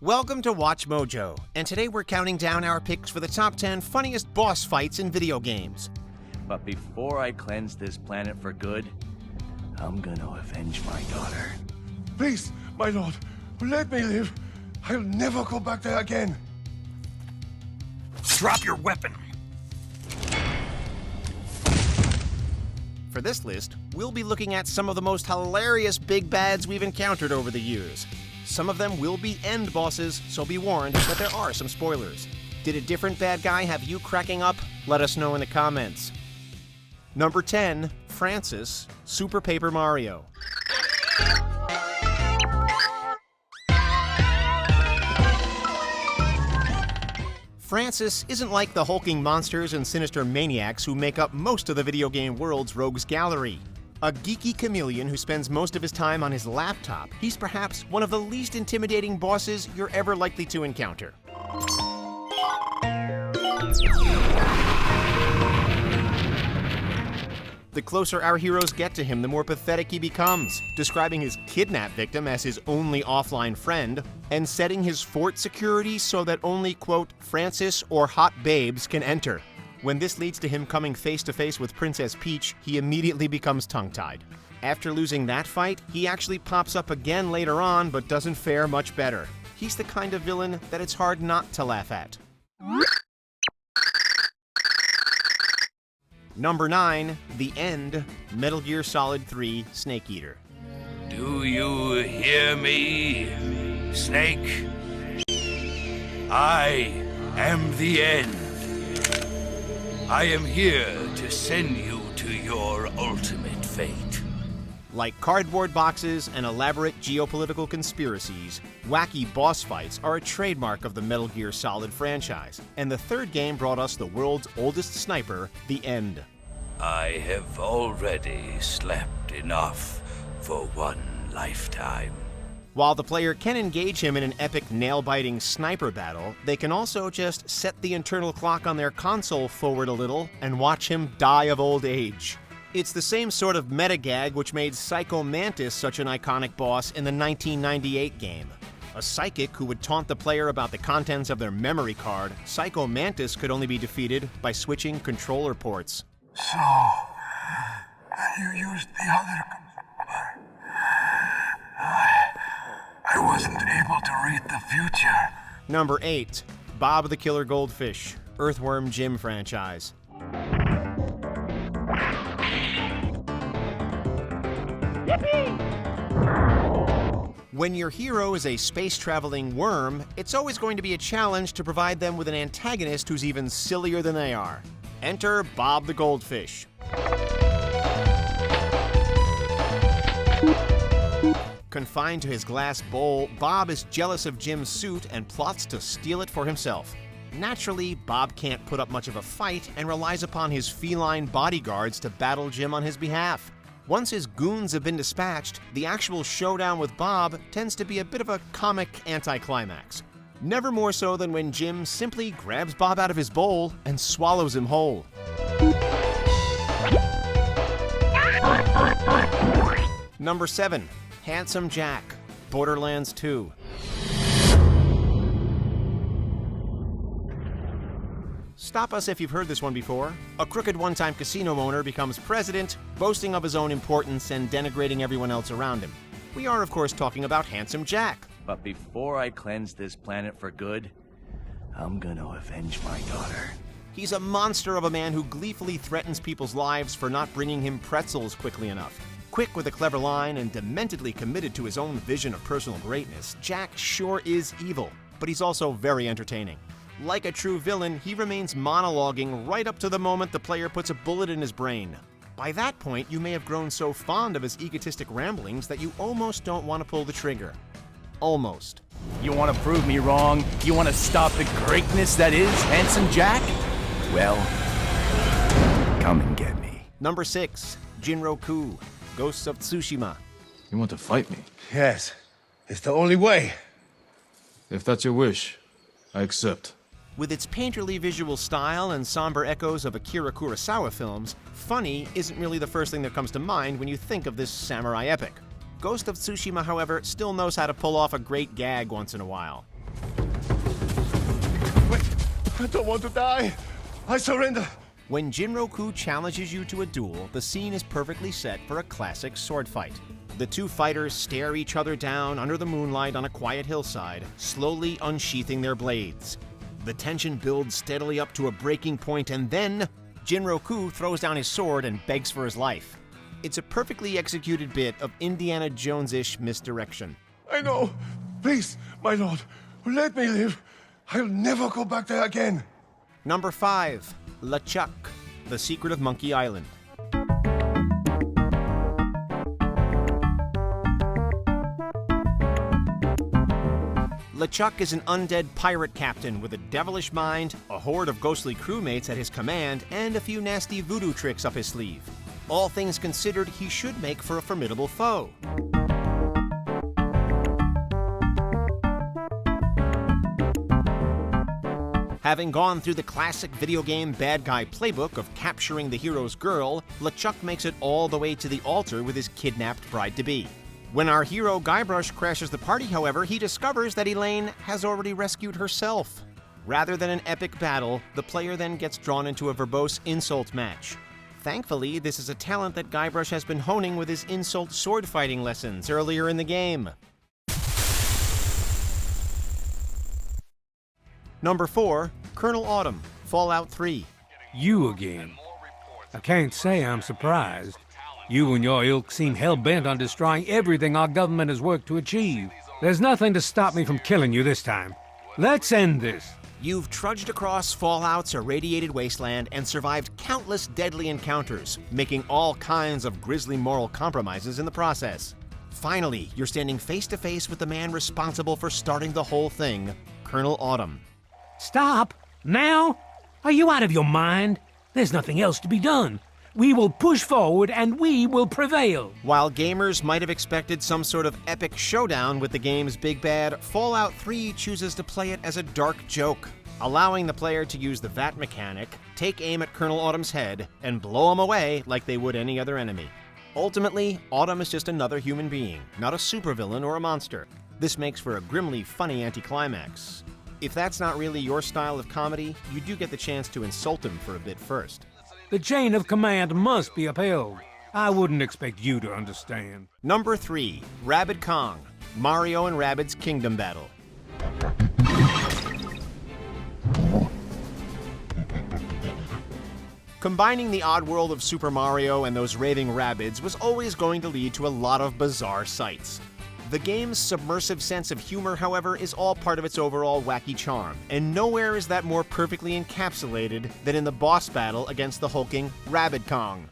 Welcome to Watch Mojo, and today we're counting down our picks for the top 10 funniest boss fights in video games. But before I cleanse this planet for good, I'm gonna avenge my daughter. Please, my lord, let me live. I'll never go back there again. Drop your weapon. For this list, we'll be looking at some of the most hilarious big bads we've encountered over the years. Some of them will be end bosses, so be warned that there are some spoilers. Did a different bad guy have you cracking up? Let us know in the comments. Number 10, Francis, Super Paper Mario. Francis isn't like the hulking monsters and sinister maniacs who make up most of the video game world's rogues gallery. A geeky chameleon who spends most of his time on his laptop, he's perhaps one of the least intimidating bosses you're ever likely to encounter. The closer our heroes get to him, the more pathetic he becomes, describing his kidnapped victim as his only offline friend, and setting his fort security so that only, quote, Francis or hot babes can enter. When this leads to him coming face to face with Princess Peach, he immediately becomes tongue-tied. After losing that fight, he actually pops up again later on, but doesn't fare much better. He's the kind of villain that it's hard not to laugh at. Number 9, The End, Metal Gear Solid 3 Snake Eater. Do you hear me, Snake? I am the end. I am here to send you to your ultimate fate. Like cardboard boxes and elaborate geopolitical conspiracies, wacky boss fights are a trademark of the Metal Gear Solid franchise, and the third game brought us the world's oldest sniper, The End. I have already slept enough for one lifetime. While the player can engage him in an epic nail-biting sniper battle, they can also just set the internal clock on their console forward a little and watch him die of old age. It's the same sort of meta-gag which made Psycho Mantis such an iconic boss in the 1998 game. A psychic who would taunt the player about the contents of their memory card, Psycho Mantis could only be defeated by switching controller ports. So, you used the other controller. I wasn't able to read the future. Number 8, Bob the Killer Goldfish, Earthworm Jim franchise. When your hero is a space-traveling worm, it's always going to be a challenge to provide them with an antagonist who's even sillier than they are. Enter Bob the Goldfish. Confined to his glass bowl, Bob is jealous of Jim's suit and plots to steal it for himself. Naturally, Bob can't put up much of a fight and relies upon his feline bodyguards to battle Jim on his behalf. Once his goons have been dispatched, the actual showdown with Bob tends to be a bit of a comic anticlimax. Never more so than when Jim simply grabs Bob out of his bowl and swallows him whole. Number 7, Handsome Jack, Borderlands 2. Stop us if you've heard this one before. A crooked one-time casino owner becomes president, boasting of his own importance and denigrating everyone else around him. We are, of course, talking about Handsome Jack. But before I cleanse this planet for good, I'm gonna avenge my daughter. He's a monster of a man who gleefully threatens people's lives for not bringing him pretzels quickly enough. Quick with a clever line and dementedly committed to his own vision of personal greatness, Jack sure is evil, but he's also very entertaining. Like a true villain, he remains monologuing right up to the moment the player puts a bullet in his brain. By that point, you may have grown so fond of his egotistic ramblings that you almost don't want to pull the trigger. Almost. You want to prove me wrong? You want to stop the greatness that is Handsome Jack? Well, come and get me. Number 6, Jinroku, Ghosts of Tsushima. You want to fight me? Yes, it's the only way. If that's your wish, I accept. With its painterly visual style and somber echoes of Akira Kurosawa films, funny isn't really the first thing that comes to mind when you think of this samurai epic. Ghost of Tsushima, however, still knows how to pull off a great gag once in a while. I don't want to die. I surrender. When Jinroku challenges you to a duel, the scene is perfectly set for a classic sword fight. The two fighters stare each other down under the moonlight on a quiet hillside, slowly unsheathing their blades. The tension builds steadily up to a breaking point, and then Jinroku throws down his sword and begs for his life. It's a perfectly executed bit of Indiana Jones-ish misdirection. I know. Please, my lord, let me live. I'll never go back there again. Number 5. LeChuck, The Secret of Monkey Island. LeChuck is an undead pirate captain with a devilish mind, a horde of ghostly crewmates at his command, and a few nasty voodoo tricks up his sleeve. All things considered, he should make for a formidable foe. Having gone through the classic video game bad guy playbook of capturing the hero's girl, LeChuck makes it all the way to the altar with his kidnapped bride-to-be. When our hero Guybrush crashes the party, however, he discovers that Elaine has already rescued herself. Rather than an epic battle, the player then gets drawn into a verbose insult match. Thankfully, this is a talent that Guybrush has been honing with his insult sword fighting lessons earlier in the game. Number 4, Colonel Autumn, Fallout 3. You again. I can't say I'm surprised. You and your ilk seem hell-bent on destroying everything our government has worked to achieve. There's nothing to stop me from killing you this time. Let's end this. You've trudged across Fallout's irradiated wasteland and survived countless deadly encounters, making all kinds of grisly moral compromises in the process. Finally, you're standing face to face with the man responsible for starting the whole thing, Colonel Autumn. Stop? Now? Are you out of your mind? There's nothing else to be done. We will push forward and we will prevail. While gamers might have expected some sort of epic showdown with the game's big bad, Fallout 3 chooses to play it as a dark joke, allowing the player to use the VAT mechanic, take aim at Colonel Autumn's head, and blow him away like they would any other enemy. Ultimately, Autumn is just another human being, not a supervillain or a monster. This makes for a grimly funny anticlimax. If that's not really your style of comedy, you do get the chance to insult him for a bit first. The chain of command must be upheld. I wouldn't expect you to understand. Number 3, Rabbid Kong, Mario and Rabbids Kingdom Battle. Combining the odd world of Super Mario and those raving Rabbids was always going to lead to a lot of bizarre sights. The game's submersive sense of humor, however, is all part of its overall wacky charm, and nowhere is that more perfectly encapsulated than in the boss battle against the hulking Rabbid Kong.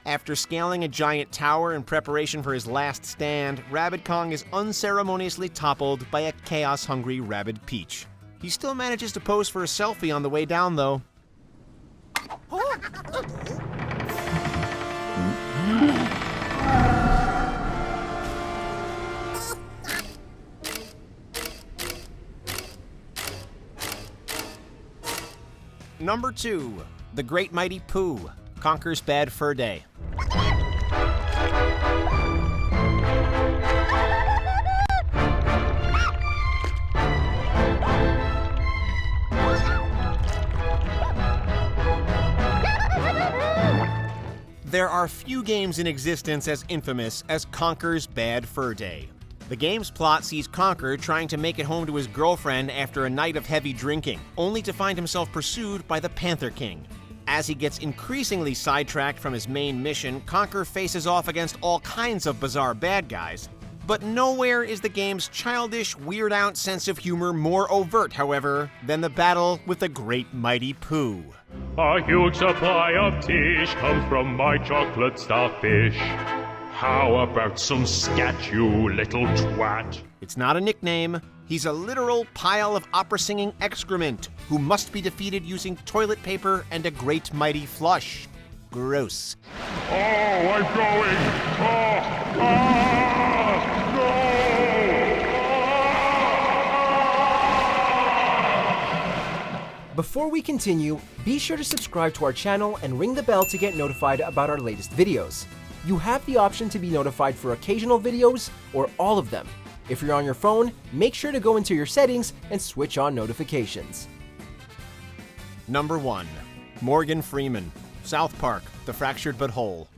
After scaling a giant tower in preparation for his last stand, Rabbid Kong is unceremoniously toppled by a chaos-hungry Rabbid Peach. He still manages to pose for a selfie on the way down, though. Number 2, The Great Mighty Poo, Conker's Bad Fur Day. There are few games in existence as infamous as Conker's Bad Fur Day. The game's plot sees Conker trying to make it home to his girlfriend after a night of heavy drinking, only to find himself pursued by the Panther King. As he gets increasingly sidetracked from his main mission, Conker faces off against all kinds of bizarre bad guys. But nowhere is the game's childish, weird-out sense of humor more overt, however, than the battle with the Great Mighty Poo. A huge supply of tish comes from my chocolate starfish. How about some scat, you little twat? It's not a nickname. He's a literal pile of opera-singing excrement who must be defeated using toilet paper and a great mighty flush. Gross. Oh, I'm going! No! Before we continue, be sure to subscribe to our channel and ring the bell to get notified about our latest videos. You have the option to be notified for occasional videos or all of them. If you're on your phone, make sure to go into your settings and switch on notifications. Number 1. Morgan Freeman, South Park, The Fractured But Whole.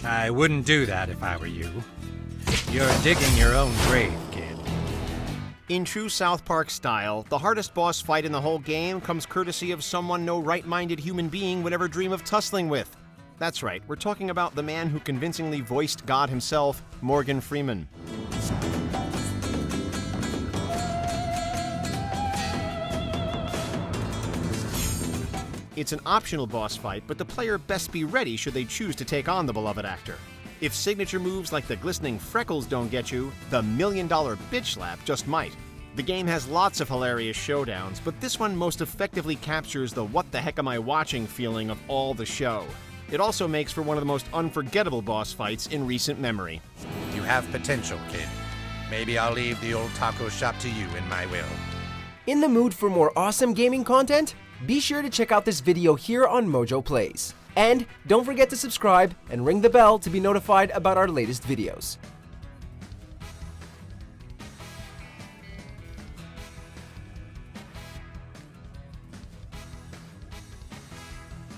I wouldn't do that if I were you. You're digging your own grave, kid. In true South Park style, the hardest boss fight in the whole game comes courtesy of someone no right-minded human being would ever dream of tussling with. That's right, we're talking about the man who convincingly voiced God himself, Morgan Freeman. It's an optional boss fight, but the player best be ready should they choose to take on the beloved actor. If signature moves like the glistening freckles don't get you, the $1 million bitch slap just might. The game has lots of hilarious showdowns, but this one most effectively captures the what the heck am I watching feeling of all the show. It also makes for one of the most unforgettable boss fights in recent memory. You have potential, kid. Maybe I'll leave the old taco shop to you in my will. In the mood for more awesome gaming content? Be sure to check out this video here on Mojo Plays. And don't forget to subscribe and ring the bell to be notified about our latest videos.